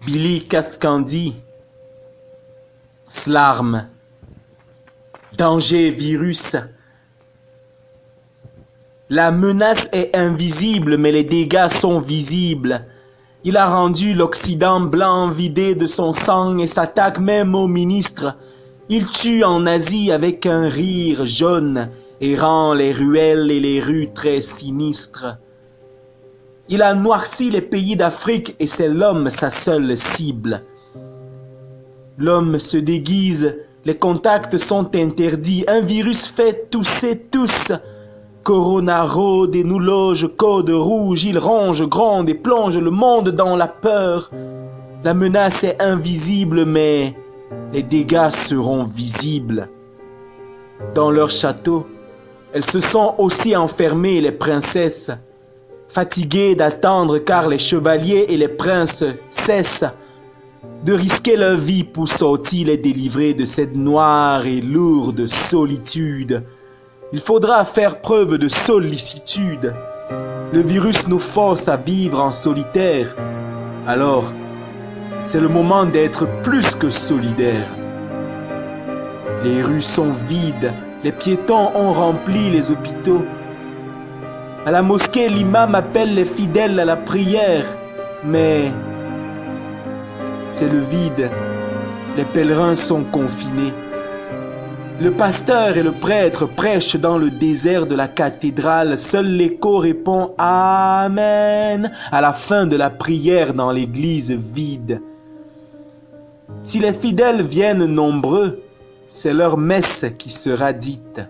Billy Cascandi, Slarme, danger virus. La menace est invisible, mais les dégâts sont visibles. Il a rendu l'Occident blanc vidé de son sang et s'attaque même aux ministres. Il tue en Asie avec un rire jaune et rend les ruelles et les rues très sinistres. Il a noirci les pays d'Afrique et c'est l'homme sa seule cible. L'homme se déguise, les contacts sont interdits, un virus fait tousser tous. Corona rôde et nous loge code rouge, il ronge, gronde et plonge le monde dans la peur. La menace est invisible, mais les dégâts seront visibles. Dans leur château, elles se sont aussi enfermées, les princesses, fatiguées d'attendre car les chevaliers et les princes cessent de risquer leur vie pour sortir les délivrer de cette noire et lourde solitude. Il faudra faire preuve de sollicitude. Le virus nous force à vivre en solitaire. Alors, c'est le moment d'être plus que solidaire. Les rues sont vides, les piétons ont rempli les hôpitaux. À la mosquée, l'imam appelle les fidèles à la prière, mais c'est le vide. Les pèlerins sont confinés. Le pasteur et le prêtre prêchent dans le désert de la cathédrale. Seul l'écho répond « Amen » à la fin de la prière dans l'église vide. Si les fidèles viennent nombreux, c'est leur messe qui sera dite.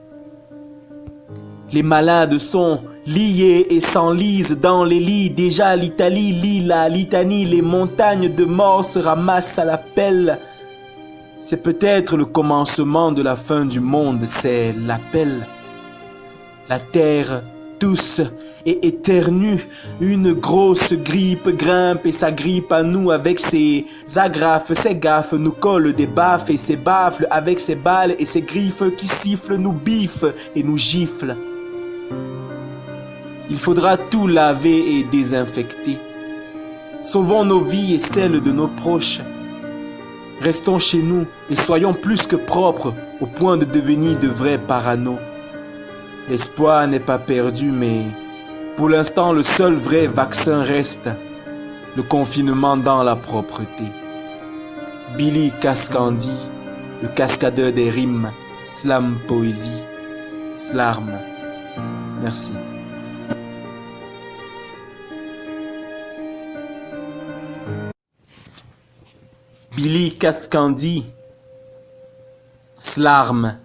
Les malades sont liés et s'enlisent dans les lits. Déjà l'Italie lit la litanie. Les montagnes de morts se ramassent à la pelle. C'est peut-être le commencement de la fin du monde, c'est l'appel. La terre tousse et éternue, une grosse grippe grimpe et s'agrippe à nous avec ses agrafes, ses gaffes, nous colle des baffes et ses baffles avec ses balles et ses griffes qui sifflent, nous biffent et nous giflent. Il faudra tout laver et désinfecter. Sauvons nos vies et celles de nos proches. Restons chez nous et soyons plus que propres au point de devenir de vrais parano. L'espoir n'est pas perdu, mais pour l'instant le seul vrai vaccin reste le confinement dans la propreté. Billy Cascandi, le cascadeur des rimes, slam poésie, slarme. Merci. Billy Cascandi, Slarme.